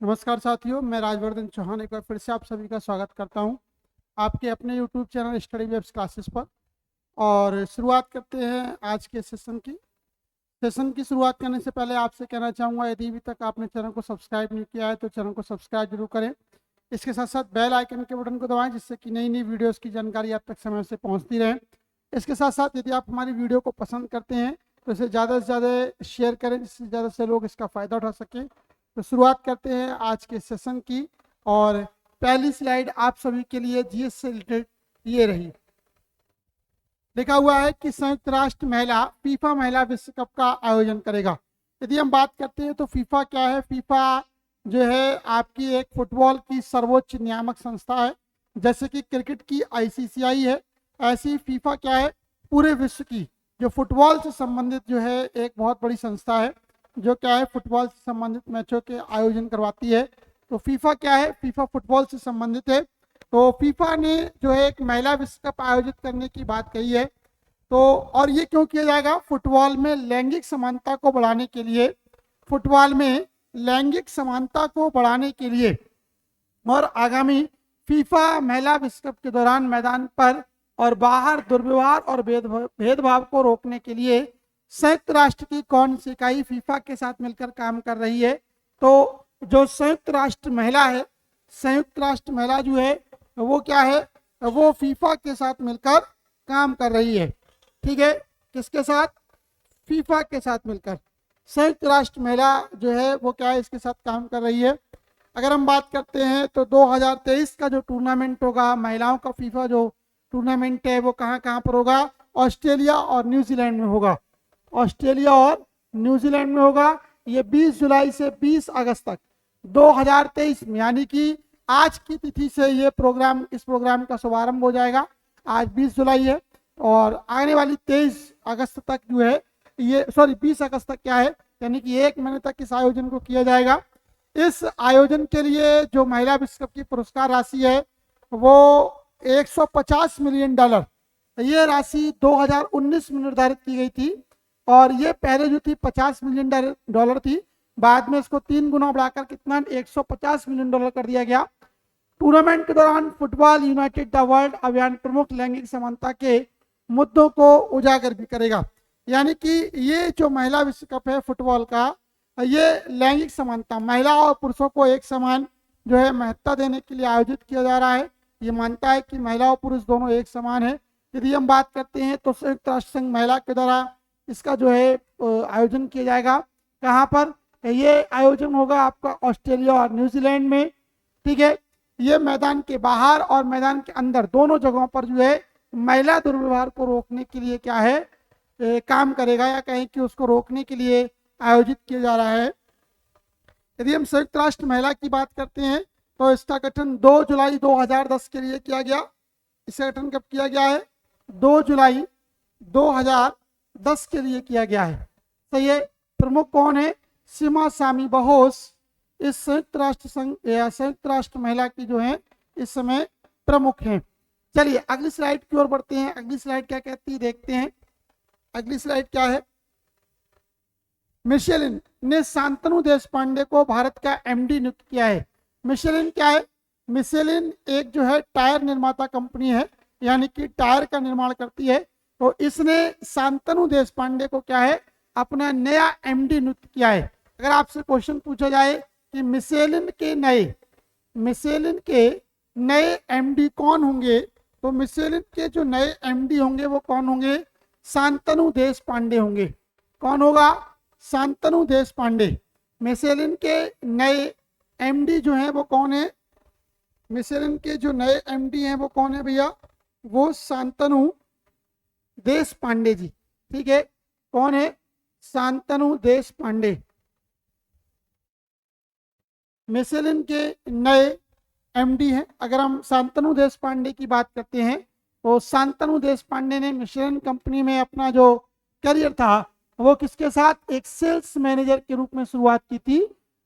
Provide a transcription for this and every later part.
नमस्कार साथियों, मैं राजवर्धन चौहान एक बार फिर से आप सभी का स्वागत करता हूं आपके अपने YouTube channel study webs classes पर। और शुरुआत करते हैं आज के सेशन की शुरुआत करने से पहले आपसे कहना चाहूँगा, यदि अभी तक आपने चैनल को सब्सक्राइब नहीं किया है तो चैनल को सब्सक्राइब जरूर करें। इसके साथ साथ बेल आइकन के बटन को दबाएं, जिससे कि नई नई वीडियोज़ की जानकारी आप तक समय से पहुँचती रहे। इसके साथ साथ यदि आप हमारी वीडियो को पसंद करते हैं तो इसे ज़्यादा से ज़्यादा शेयर करें, जिससे ज़्यादा से लोग इसका फ़ायदा उठा सकें। तो शुरुआत करते हैं आज के सेशन की। और पहली स्लाइड आप सभी के लिए जीएस से रिलेटेड ये रही। लिखा हुआ है कि संयुक्त राष्ट्र महिला फीफा महिला विश्व कप का आयोजन करेगा। यदि हम बात करते हैं तो फीफा क्या है। फीफा जो है आपकी एक फुटबॉल की सर्वोच्च नियामक संस्था है। जैसे कि क्रिकेट की आईसीसीआई है, ऐसी फीफा क्या है, पूरे विश्व की जो फुटबॉल से संबंधित जो है एक बहुत बड़ी संस्था है, जो क्या है फुटबॉल से संबंधित मैचों के आयोजन करवाती है। तो फीफा क्या है, फीफा फुटबॉल से संबंधित है। तो फीफा ने जो है एक महिला विश्व कप आयोजित करने की बात कही है। तो और ये क्यों किया जाएगा, फुटबॉल में लैंगिक समानता को बढ़ाने के लिए, फुटबॉल में लैंगिक समानता को बढ़ाने के लिए और आगामी फीफा महिला विश्व कप के दौरान मैदान पर और बाहर दुर्व्यवहार और भेदभाव को रोकने के लिए संयुक्त राष्ट्र की कौन सी इकाई फीफा के साथ मिलकर काम कर रही है। तो जो संयुक्त राष्ट्र महिला है, संयुक्त राष्ट्र महिला जो है वो क्या है, वो फीफा के साथ मिलकर काम कर रही है। ठीक है, किसके साथ, फीफा के साथ मिलकर संयुक्त राष्ट्र महिला जो है वो क्या है, इसके साथ काम कर रही है। अगर हम बात करते हैं तो 2023 का जो टूर्नामेंट होगा महिलाओं का, फीफा जो टूर्नामेंट है वो कहाँ कहाँ पर होगा, ऑस्ट्रेलिया और न्यूजीलैंड में होगा। ऑस्ट्रेलिया और न्यूजीलैंड में होगा। ये 20 जुलाई से 20 अगस्त तक 2023 में, यानी कि आज की तिथि से ये प्रोग्राम, इस प्रोग्राम का शुभारंभ हो जाएगा। आज 20 जुलाई है और आने वाली 23 अगस्त तक जो है ये, 20 अगस्त तक क्या है, यानी कि 1 महीने तक इस आयोजन को किया जाएगा। इस आयोजन के लिए जो महिला विश्व कप की पुरस्कार राशि है वो 150 मिलियन डॉलर, ये राशि 2019 में निर्धारित की गई थी और ये पहले जो थी 50 मिलियन डॉलर थी, बाद में इसको 3 गुना बढ़ाकर कितना, 150 मिलियन डॉलर कर दिया गया। टूर्नामेंट के दौरान फुटबॉल यूनाइटेड द वर्ल्ड अभियान प्रमुख लैंगिक समानता के मुद्दों को उजागर भी करेगा। यानी कि ये जो महिला विश्व कप है फुटबॉल का, ये लैंगिक समानता, महिला और पुरुषों को एक समान जो है महत्ता देने के लिए आयोजित किया जा रहा है। ये मानता है कि महिला और पुरुष दोनों एक समान है। यदि हम बात करते हैं तो संयुक्त राष्ट्र संघ महिला के द्वारा इसका जो है आयोजन किया जाएगा। कहाँ पर, ये आयोजन होगा आपका ऑस्ट्रेलिया और न्यूजीलैंड में। ठीक है, ये मैदान के बाहर और मैदान के अंदर दोनों जगहों पर जो है महिला दुर्व्यवहार को रोकने के लिए क्या है, काम करेगा, या कहें कि उसको रोकने के लिए आयोजित किया जा रहा है। यदि हम संयुक्त राष्ट्र महिला की बात करते हैं तो इसका गठन 2 जुलाई 2010 के लिए किया गया। इसका गठन कब किया गया है, 2 जुलाई 2010 के लिए किया गया है। सही है। प्रमुख कौन है, सीमा स्वामी बहोस इस संयुक्त राष्ट्र संघ या संयुक्त राष्ट्र महिला की जो है इस समय प्रमुख हैं। चलिए अगली स्लाइड की ओर बढ़ते हैं। अगली स्लाइड क्या कहती है देखते हैं। अगली स्लाइड क्या है, मिशेलिन ने शांतनु देशपांडे को भारत का एमडी नियुक्त किया है। मिशेलिन क्या है, मिशेलिन एक जो है टायर निर्माता कंपनी है, यानी कि टायर का निर्माण करती है। तो इसने शांतनु देशपांडे को क्या है, अपना नया एमडी नियुक्त किया है। अगर आपसे क्वेश्चन पूछा जाए कि मिशेलिन के नए एमडी कौन होंगे, तो मिशेलिन के जो नए एमडी होंगे वो कौन होंगे, शांतनु देशपांडे होंगे। कौन होगा, शांतनु देशपांडे। मिशेलिन के नए एमडी जो हैं वो कौन है, मिशेलिन के जो नए एमडी हैं वो कौन है भैया, वो शांतनु देशपांडे जी। ठीक है, कौन है, शांतनु देशपांडे। मिशेलिन के नए एमडी हैं। अगर हम शांतनु देशपांडे की बात करते हैं तो शांतनु देशपांडे ने मिशेलिन कंपनी में अपना जो करियर था वो किसके साथ, एक सेल्स मैनेजर के रूप में शुरुआत की थी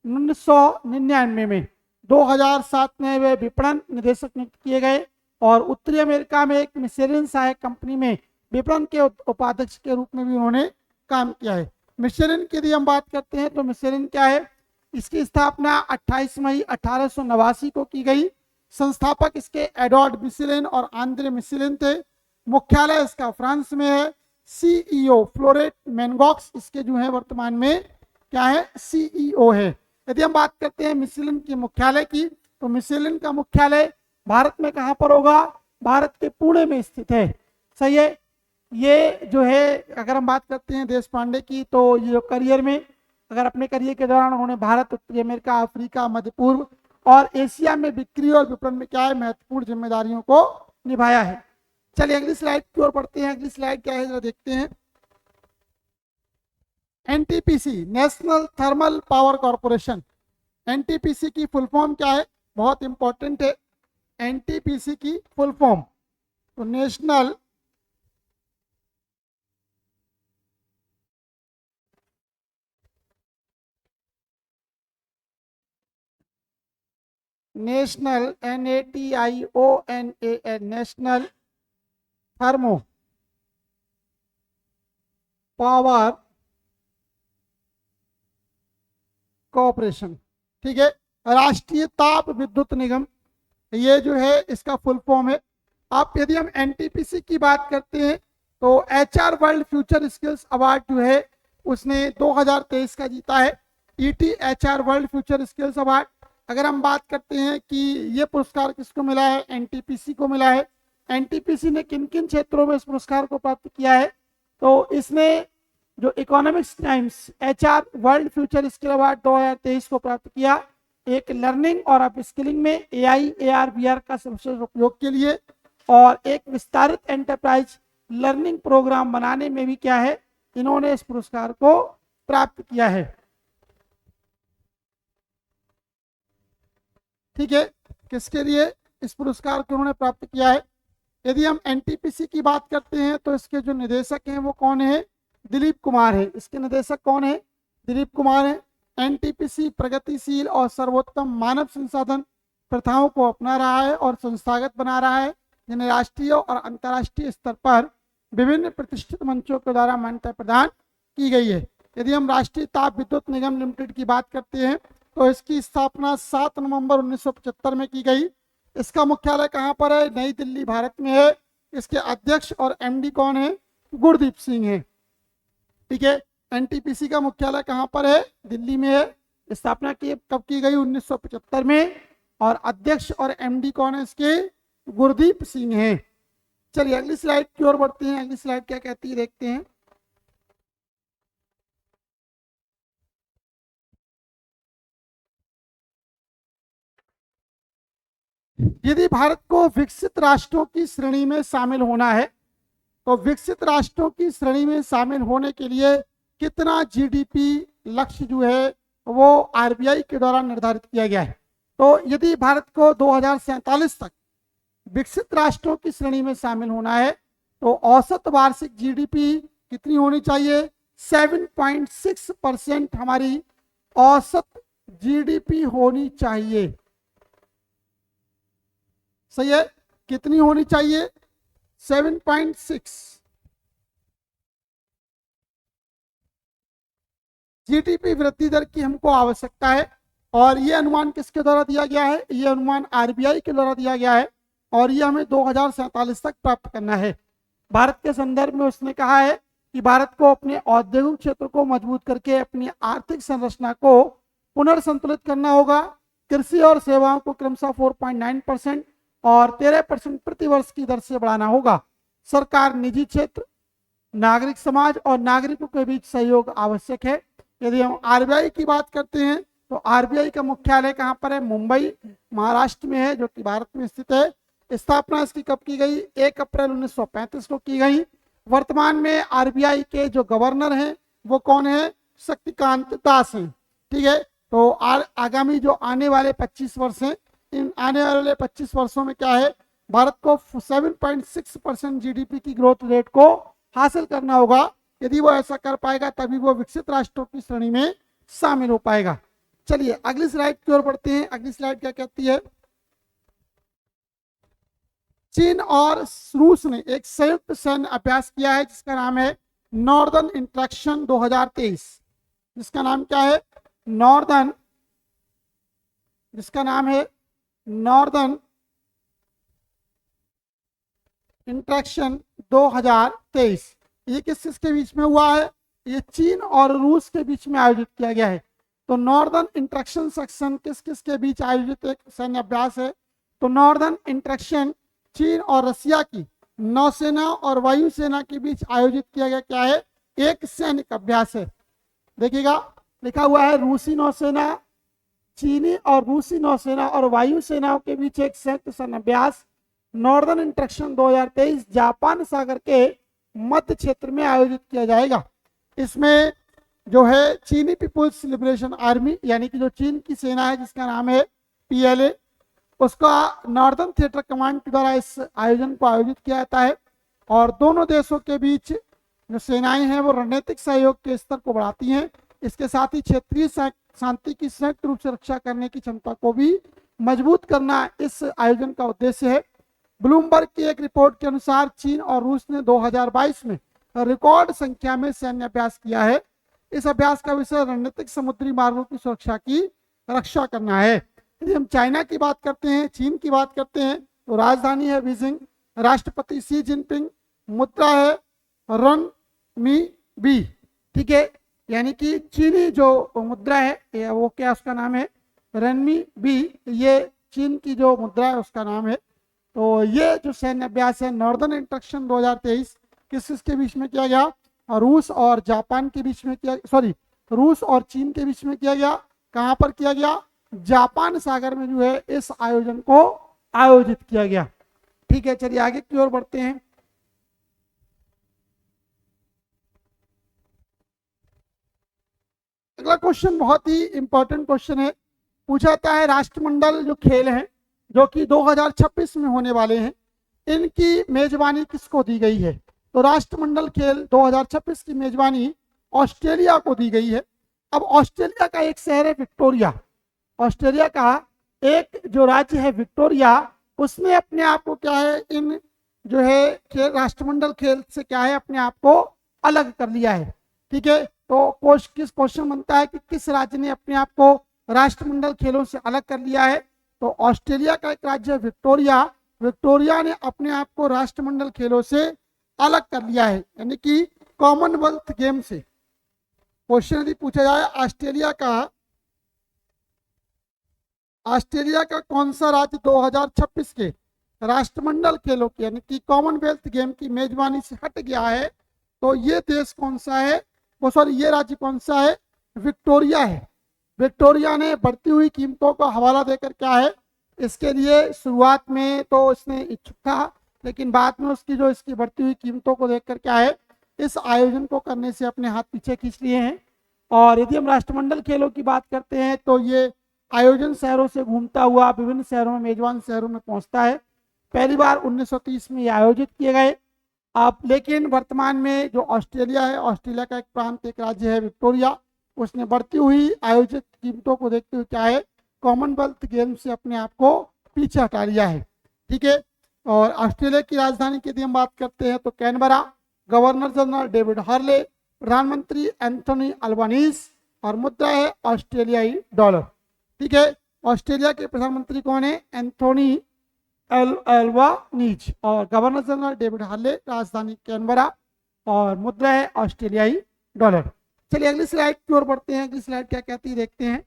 1999 में। 2007 में वे विपणन निदेशक नियुक्त किए गए और उत्तरी अमेरिका में एक मिशेलिन सहायक कंपनी में विपणन के उपाध्यक्ष के रूप में भी उन्होंने काम किया है। मिशेलिन की यदि हम बात करते हैं तो मिशेलिन क्या है, इसकी स्थापना 28 मई 1889 को की गई। संस्थापक इसके एडवर्ड मिशेलिन और आंद्रे मिशेलिन थे। मुख्यालय इसका फ्रांस में है। सीईओ फ्लोरेट मैनगॉक्स इसके जो है वर्तमान में क्या है, सीईओ है। यदि हम बात करते हैं मिशेलिन के मुख्यालय की, तो मिशेलिन का मुख्यालय भारत में कहाँ पर होगा, भारत के पुणे में स्थित है। सही है। ये जो है अगर हम बात करते हैं देश पांडे की, तो ये जो करियर में अगर अपने करियर के दौरान उन्होंने भारत, उत्तरी अमेरिका, अफ्रीका, मध्य पूर्व और एशिया में बिक्री और विपणन में क्या है, महत्वपूर्ण जिम्मेदारियों को निभाया है। चलिए अगली स्लाइड की ओर बढ़ते हैं। अगली स्लाइड क्या है जरा देखते हैं। NTPC, national thermal power corporation. NTPC की फुल फॉर्म क्या है, बहुत इंपॉर्टेंट है। एनटीपीसी की फुल फॉर्म तो national NATIONAL national thermo power corporation. ठीक है, राष्ट्रीय ताप विद्युत निगम, ये जो है इसका फुल फॉर्म है। आप यदि हम एनटीपीसी की बात करते हैं तो HR world future skills award जो है उसने 2023 का जीता है। ET HR world future skills award. अगर हम बात करते हैं कि ये पुरस्कार किसको मिला है, एनटीपीसी को मिला है। एनटीपीसी ने किन किन क्षेत्रों में इस पुरस्कार को प्राप्त किया है, तो इसने जो economics times HR world future skill award 2023 को प्राप्त किया। एक लर्निंग और अप स्किलिंग में AI AR VR का सर्वश्रेष्ठ उपयोग के लिए, और एक विस्तारित एंटरप्राइज लर्निंग प्रोग्राम बनाने में भी क्या है, इन्होंने इस पुरस्कार को प्राप्त किया है। ठीक है, किसके लिए इस पुरस्कार को उन्होंने प्राप्त किया है। यदि हम एनटीपीसी की बात करते हैं तो इसके जो निदेशक हैं वो कौन है, दिलीप कुमार है। इसके निदेशक कौन है, दिलीप कुमार है। एनटीपीसी प्रगतिशील और सर्वोत्तम मानव संसाधन प्रथाओं को अपना रहा है और संस्थागत बना रहा है, जिन्हें राष्ट्रीय और अंतर्राष्ट्रीय स्तर पर विभिन्न प्रतिष्ठित मंचों के द्वारा मान्यता प्रदान की गई है। यदि हम राष्ट्रीय ताप विद्युत निगम लिमिटेड की बात करते हैं तो इसकी स्थापना 7 नवंबर 1975 में की गई। इसका मुख्यालय कहाँ पर है, नई दिल्ली भारत में है। इसके अध्यक्ष और MD कौन है, गुरदीप सिंह है। ठीक है, एनटीपीसी का मुख्यालय कहाँ पर है, दिल्ली में है। स्थापना की कब की गई, 1975 में, और अध्यक्ष और MD कौन है इसके, गुरदीप सिंह है। चलिए अगली स्लाइड की ओर बढ़ते हैं। अगली स्लाइड क्या कहती है देखते हैं। यदि भारत को विकसित राष्ट्रों की श्रेणी में शामिल होना है तो विकसित राष्ट्रों की श्रेणी में शामिल होने के लिए कितना GDP लक्ष्य जो है वो RBI के द्वारा निर्धारित किया गया है। तो यदि भारत को 2047 तक विकसित राष्ट्रों की श्रेणी में शामिल होना है तो औसत वार्षिक GDP कितनी होनी चाहिए, 7.6% हमारी औसत GDP होनी चाहिए। सही है, कितनी होनी चाहिए, 7.6। GDP वृद्धि दर की हमको आवश्यकता है, और ये अनुमान किसके द्वारा दिया गया है, ये अनुमान RBI के द्वारा दिया गया है, और ये हमें 2047 तक प्राप्त करना है। भारत के संदर्भ में उसने कहा है कि भारत को अपने औद्योगिक क्षेत्र को मजबूत करके अपनी आर्थिक संरचना को पुनर्संतुलित करना होगा। कृषि और सेवाओं को क्रमशः 4.9% और 13% प्रति वर्ष की दर से बढ़ाना होगा। सरकार, निजी क्षेत्र, नागरिक समाज और नागरिकों के बीच सहयोग आवश्यक है। यदि हम RBI की बात करते हैं तो RBI का मुख्यालय कहाँ पर है, मुंबई महाराष्ट्र में है, जो कि भारत में स्थित है। स्थापना इसकी कब की गई, 1 अप्रैल 1935 को की गई। वर्तमान में RBI के जो गवर्नर हैं वो कौन है, शक्तिकांत दास हैं। ठीक है, तो आगामी जो आने वाले 25 वर्ष हैं, इन आने वाले 25 वर्षों में क्या है, भारत को 7.6% GDP की ग्रोथ रेट को हासिल करना होगा। यदि वो ऐसा कर पाएगा तभी वो विकसित राष्ट्रों की श्रेणी में शामिल हो पाएगा। चलिए अगली स्लाइड की ओर बढ़ते हैं। अगली स्लाइड क्या कहती है, चीन और रूस ने एक संयुक्त सैन्य अभ्यास किया है जिसका नाम है नॉर्दर्न इंटरेक्शन 2023। जिसका नाम क्या है, नॉर्दर्न जिसका नाम है नॉर्दर्न इंटरेक्शन 2023। ये किस के बीच में हुआ है? ये चीन और रूस के बीच में आयोजित किया गया है। तो नॉर्दर्न इंटरेक्शन सेक्शन किस के बीच आयोजित एक सैन्य अभ्यास है? तो नॉर्दर्न इंटरेक्शन चीन और रसिया की नौसेना और वायुसेना के बीच आयोजित किया गया क्या है? एक सैनिक अभ्यास है। देखिएगा लिखा हुआ है रूसी नौसेना, चीनी और रूसी नौसेना और वायुसेनाओं के बीच एक संयुक्त सैन्य अभ्यास नॉर्दर्न इंटरेक्शन 2023 जापान सागर के मध्य क्षेत्र में आयोजित किया जाएगा। इसमें जो है चीनी पीपुल्स लिबरेशन आर्मी यानी कि जो चीन की सेना है जिसका नाम है PLA, उसका नॉर्दर्न थिएटर कमांड के द्वारा इस आयोजन को आयोजित किया जाता है। और दोनों देशों के बीच जो सेनाएं हैं वो रणनीतिक सहयोग के स्तर को बढ़ाती हैं। इसके साथ ही क्षेत्रीय शांति की संयुक्त रूप से रक्षा करने की क्षमता को भी मजबूत करना इस आयोजन का उद्देश्य है। ब्लूमबर्ग की एक रिपोर्ट के अनुसार चीन और रूस ने 2022 में रिकॉर्ड संख्या में सैन्य अभ्यास किया है। इस अभ्यास का विषय रणनीतिक समुद्री मार्गों की सुरक्षा की रक्षा करना है। यदि हम चाइना की बात करते हैं, चीन की बात करते हैं, तो राजधानी है बीजिंग, राष्ट्रपति शी जिनपिंग, मुद्रा है रनमी, ठीक है, यानी कि चीनी जो मुद्रा है वो क्या उसका नाम है रनमी, ये चीन की जो मुद्रा है उसका नाम है। तो ये जो सैन्य अभ्यास है नॉर्दर्न इंटरेक्शन 2023 किसके बीच में किया गया? रूस और जापान के बीच में किया, सॉरी रूस और चीन के बीच में किया गया। कहां पर किया गया? जापान सागर में जो है इस आयोजन को आयोजित किया गया। ठीक है, चलिए आगे की ओर बढ़ते हैं। अगला क्वेश्चन बहुत ही इंपॉर्टेंट क्वेश्चन है। पूछा जाता है राष्ट्रमंडल जो खेल हैं जो कि 2026 में होने वाले हैं, इनकी मेजबानी किसको दी गई है? तो राष्ट्रमंडल खेल 2026 की मेजबानी ऑस्ट्रेलिया को दी गई है। अब ऑस्ट्रेलिया का एक शहर है विक्टोरिया, ऑस्ट्रेलिया का एक जो राज्य है विक्टोरिया, उसने अपने आप को क्या है इन जो है खेल राष्ट्रमंडल खेल से क्या है अपने आप को अलग कर लिया है। ठीक है, तो किस क्वेश्चन बनता है कि किस राज्य ने अपने आप को राष्ट्रमंडल खेलों से अलग कर लिया है? तो ऑस्ट्रेलिया का एक राज्य है विक्टोरिया, विक्टोरिया ने अपने आप को राष्ट्रमंडल खेलों से अलग कर लिया है, यानी कि कॉमनवेल्थ गेम से। क्वेश्चन यदि पूछा जाए ऑस्ट्रेलिया का कौन सा राज्य 2026 के राष्ट्रमंडल खेलों की यानी कि कॉमनवेल्थ गेम की मेजबानी से हट गया है, तो ये देश कौन सा है? वो सॉरी ये राज्य कौन सा है? विक्टोरिया है। विक्टोरिया ने बढ़ती हुई कीमतों का हवाला देकर क्या है, इसके लिए शुरुआत में तो इसने इच्छुक था, लेकिन बाद में उसकी जो इसकी बढ़ती हुई कीमतों को देखकर क्या है इस आयोजन को करने से अपने हाथ पीछे खींच लिए हैं। और यदि हम राष्ट्रमंडल खेलों की बात करते हैं तो ये आयोजन शहरों से घूमता हुआ विभिन्न शहरों में मेजबान शहरों में पहुंचता है। पहली बार 1930 में ये आयोजित किए गए। अब लेकिन वर्तमान में जो ऑस्ट्रेलिया है, ऑस्ट्रेलिया का एक प्रांत एक राज्य है विक्टोरिया, उसने बढ़ती हुई आयोजित कीमतों को देखते हुए क्या है कॉमनवेल्थ गेम से अपने आप को पीछे हटा लिया है। ठीक है, और ऑस्ट्रेलिया की राजधानी की यदि हम बात करते हैं तो Canberra, governor general David Harley, प्रधानमंत्री एंथोनी अल्बानीज और मुद्रा है ऑस्ट्रेलियाई डॉलर। ठीक है, ऑस्ट्रेलिया के प्रधानमंत्री कौन है? एंथोनी अल्बानीज और गवर्नर जनरल डेविड हार्ले, राजधानी कैनबरा और मुद्रा है ऑस्ट्रेलियाई डॉलर। चलिए अगली स्लाइड की ओर बढ़ते हैं। अगली स्लाइड क्या कहती है देखते हैं।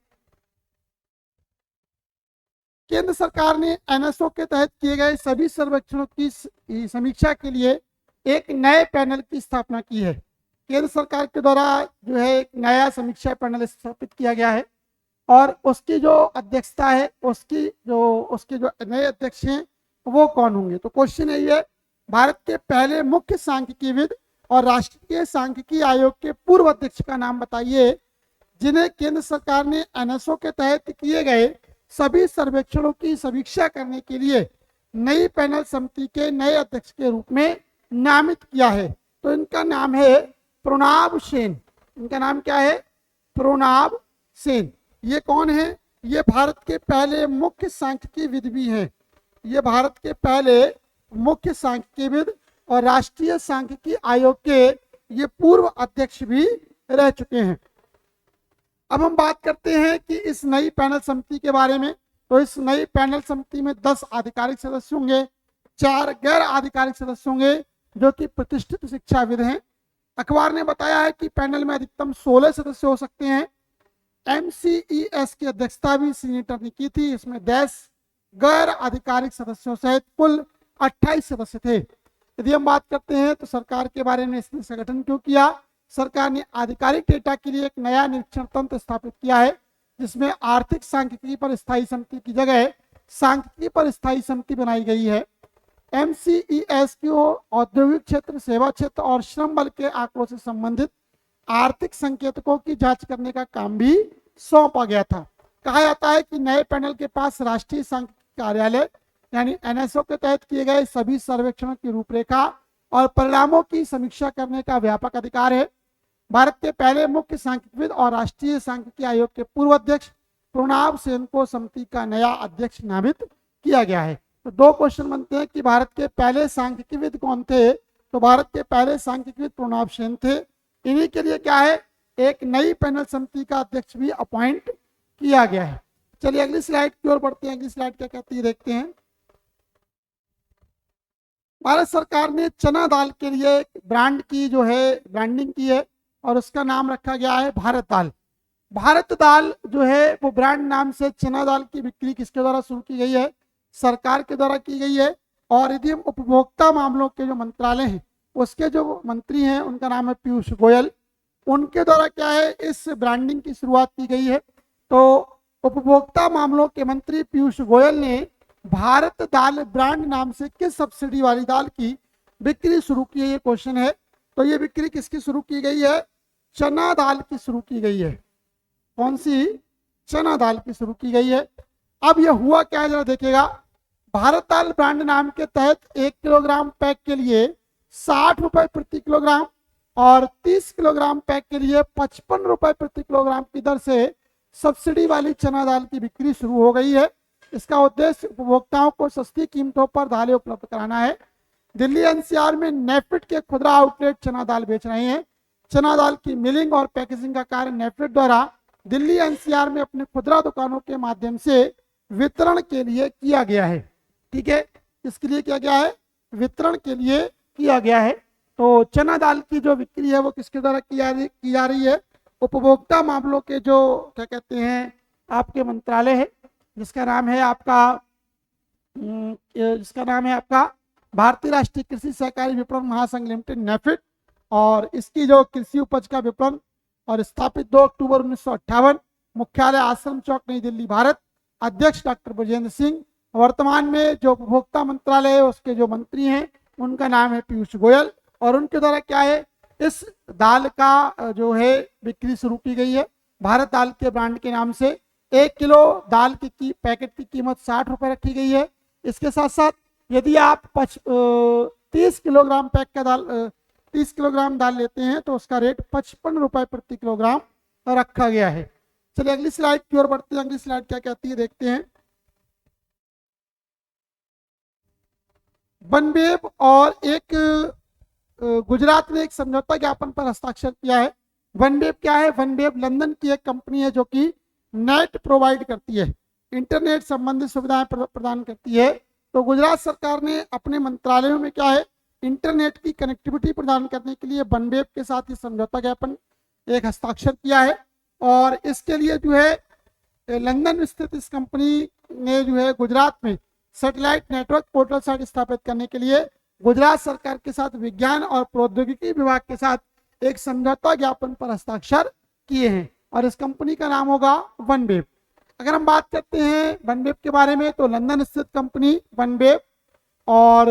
केंद्र सरकार ने NSO के तहत किए गए सभी सर्वेक्षणों की समीक्षा के लिए एक नए पैनल की स्थापना की है। केंद्र सरकार के द्वारा जो है एक नया समीक्षा पैनल स्थापित किया गया है और उसकी जो अध्यक्षता है उसके जो नए अध्यक्ष हैं वो कौन होंगे? तो क्वेश्चन यही है, भारत के पहले मुख्य सांख्यिकीविद और राष्ट्रीय सांख्यिकी आयोग के पूर्व अध्यक्ष का नाम बताइए जिन्हें केंद्र सरकार ने NSO के तहत किए गए सभी सर्वेक्षणों की समीक्षा करने के लिए नई पैनल समिति के नए अध्यक्ष के रूप में नामित किया है। तो इनका नाम है प्रणब सेन। इनका नाम क्या है? प्रणब सेन। ये कौन है? ये भारत के पहले मुख्य सांख्यिकीविद भी हैं। ये भारत के पहले मुख्य सांख्यिकीविद और राष्ट्रीय सांख्यिकी आयोग के ये पूर्व अध्यक्ष भी रह चुके हैं। अब हम बात करते हैं कि इस नई पैनल समिति के बारे में। तो इस नई पैनल समिति में 10 आधिकारिक सदस्य होंगे, 4 गैर आधिकारिक सदस्य होंगे जो कि प्रतिष्ठित शिक्षाविद हैं। अखबार ने बताया है कि पैनल में अधिकतम 16 सदस्य हो सकते हैं। MCES की अध्यक्षता भी सीनेटर ने की थी। इसमें 10 गैर आधिकारिक सदस्यों सहित कुल 28 सदस्य थे। यदि हम बात करते हैं तो सरकार के बारे में इसने संगठन क्यों किया? सरकार ने आधिकारिक डेटा के लिए एक नया निरीक्षण तंत्र स्थापित किया है, जिसमें आर्थिक सांख्यिकी पर स्थायी समिति की जगह सांख्यिकी पर स्थायी समिति बनाई गई है। MCES को औद्योगिक क्षेत्र, सेवा क्षेत्र और श्रम बल के आंकड़ों से संबंधित आर्थिक संकेतकों की जांच करने का काम भी सौंपा गया था। कहा जाता है कि नए पैनल के पास राष्ट्रीय सांख्यिकी कार्यालय यानी NSO के तहत किए गए सभी सर्वेक्षणों की रूपरेखा और परिणामों की समीक्षा करने का व्यापक अधिकार है। भारत के पहले मुख्य सांख्यिकीविद और राष्ट्रीय सांख्यिकी आयोग के पूर्व अध्यक्ष प्रणब सेन को समिति का नया अध्यक्ष नामित किया गया है। तो 2 क्वेश्चन बनते हैं कि भारत के पहले सांख्यिकीविद कौन थे? तो भारत के पहले सांख्यिकीविद प्रणब सेन थे। इन्हीं के लिए क्या है, एक नई पैनल समिति का अध्यक्ष भी अपॉइंट किया गया है। चलिए अगली स्लाइड की ओर बढ़ते हैं। अगली स्लाइड क्या कहती है देखते हैं। भारत सरकार ने चना दाल के लिए ब्रांड की जो है ब्रांडिंग की है और उसका नाम रखा गया है भारत दाल। भारत दाल जो है वो ब्रांड नाम से चना दाल की बिक्री किसके द्वारा शुरू की गई है? सरकार के द्वारा की गई है। और यदि हम उपभोक्ता मामलों के जो मंत्रालय हैं उसके जो मंत्री हैं उनका नाम है पीयूष गोयल, उनके द्वारा क्या है इस ब्रांडिंग की शुरुआत की गई है। तो उपभोक्ता मामलों के मंत्री पीयूष गोयल ने भारत दाल ब्रांड नाम से किस सब्सिडी वाली दाल की बिक्री शुरू की है, ये क्वेश्चन है। तो ये बिक्री किसकी शुरू की गई है? चना दाल की शुरू की गई है। कौन सी? चना दाल की शुरू की गई है। अब ये हुआ क्या है जरा देखिएगा। भारत दाल ब्रांड नाम के तहत 1 किलोग्राम पैक के लिए 60 रुपए प्रति किलोग्राम और 30 किलोग्राम पैक के लिए 55 रुपए प्रति किलोग्राम की दर से सब्सिडी वाली चना दाल की बिक्री शुरू हो गई है। इसका उद्देश्य उपभोक्ताओं को सस्ती कीमतों पर दालें उपलब्ध कराना है। दिल्ली NCR में नेफेड के खुदरा आउटलेट चना दाल बेच रहे हैं। चना दाल की मिलिंग और पैकेजिंग का कार्य नेफेड द्वारा दिल्ली NCR में अपने खुदरा दुकानों के माध्यम से वितरण के लिए किया गया है। ठीक है, इसके लिए किया गया है? वितरण के लिए किया गया है। तो चना दाल की जो बिक्री है वो किसके द्वारा की जा रही है? उपभोक्ता मामलों के जो क्या कहते हैं आपके मंत्रालय है, जिसका नाम है आपका भारतीय राष्ट्रीय कृषि सहकारी विपणन महासंघ लिमिटेड नेफेड। और इसकी जो कृषि उपज का विपणन और स्थापित 2 अक्टूबर 1958, मुख्यालय आश्रम चौक नई दिल्ली भारत। अध्यक्ष डॉक्टर ब्रजेंद्र सिंह। वर्तमान में जो उपभोक्ता मंत्रालय है उसके जो मंत्री हैं उनका नाम है पीयूष गोयल और उनके द्वारा क्या है इस दाल का जो है बिक्री शुरू की गई है भारत दाल के ब्रांड के नाम से। 1 किलो दाल की पैकेट की कीमत 60 रुपए रखी गई है। इसके साथ साथ यदि आप 30 किलोग्राम पैक का 30 किलोग्राम दाल लेते हैं तो उसका रेट 55 रुपए प्रति किलोग्राम रखा गया है। चलिए अगली स्लाइड की ओर बढ़ते हैं। अगली स्लाइड क्या कहती है देखते हैं। बनबेब और एक गुजरात ने एक समझौता ज्ञापन पर हस्ताक्षर किया है। बनबेब क्या है? बनबेब लंदन की एक कंपनी है जो कि नेट प्रोवाइड करती है, इंटरनेट संबंधित सुविधाएं प्रदान करती है। तो गुजरात सरकार ने अपने मंत्रालयों में क्या है इंटरनेट की कनेक्टिविटी प्रदान करने के लिए बनबेब के साथ ये समझौता ज्ञापन एक हस्ताक्षर किया है। और इसके लिए जो है लंदन स्थित इस कंपनी ने जो है गुजरात में सैटेलाइट नेटवर्क पोर्टल साइट स्थापित करने के लिए गुजरात सरकार के साथ विज्ञान और प्रौद्योगिकी विभाग के साथ एक समझौता ज्ञापन पर हस्ताक्षर किए हैं और इस कंपनी का नाम होगा बनबेब। अगर हम बात करते हैं बनबेब के बारे में तो लंदन स्थित कंपनी बनबेब और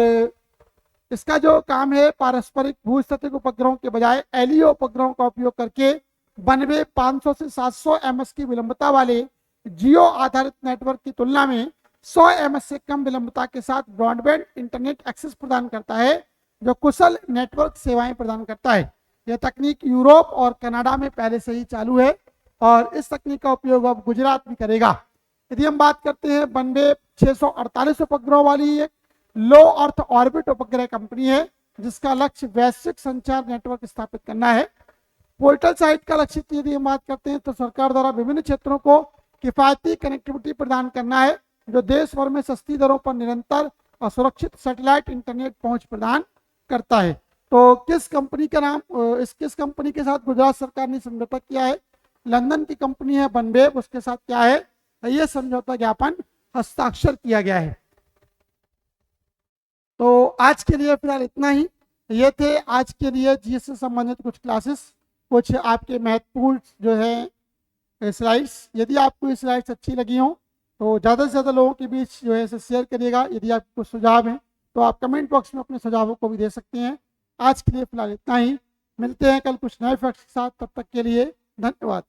इसका जो काम है पारस्परिक भूस्थितिक उपग्रहों के बजाय LEO उपग्रहों का उपयोग करके बनबेब 500 से 700 ms की विलंबता वाले जियो आधारित नेटवर्क की तुलना में 100 ms से कम विलंबता के साथ ब्रॉडबैंड इंटरनेट एक्सेस प्रदान करता है जो कुशल नेटवर्क सेवाएं प्रदान करता है। यह तकनीक यूरोप और कनाडा में पहले से ही चालू है और इस तकनीक का उपयोग अब गुजरात भी करेगा। यदि हम बात करते हैं बनबेब 648 उपग्रहों वाली एक लो अर्थ ऑर्बिट उपग्रह कंपनी है जिसका लक्ष्य वैश्विक संचार नेटवर्क स्थापित करना है। पोर्टल साइट का लक्ष्य यदि हम बात करते हैं तो सरकार द्वारा विभिन्न क्षेत्रों को किफ़ायती कनेक्टिविटी प्रदान करना है जो देश भर में सस्ती दरों पर निरंतर और सुरक्षित सैटेलाइट इंटरनेट पहुंच प्रदान करता है। तो किस कंपनी का नाम, किस कंपनी के साथ गुजरात सरकार ने समझौता किया है? लंदन की कंपनी है बनवेब, उसके साथ क्या है, ये समझौता ज्ञापन हस्ताक्षर किया गया है। तो आज के लिए फिलहाल इतना ही। ये थे आज के लिए जीएस से संबंधित कुछ क्लासेस, कुछ आपके महत्वपूर्ण जो है स्लाइड्स। यदि आपको ये स्लाइड्स अच्छी लगी हों तो ज़्यादा से ज़्यादा लोगों के बीच जो है इसे शेयर करिएगा। यदि आपको सुझाव हैं तो आप कमेंट बॉक्स में अपने सुझावों को भी दे सकते हैं। आज के लिए फिलहाल इतना ही, मिलते हैं कल कुछ नए फैक्ट्स के साथ। तब तक के लिए धन्यवाद।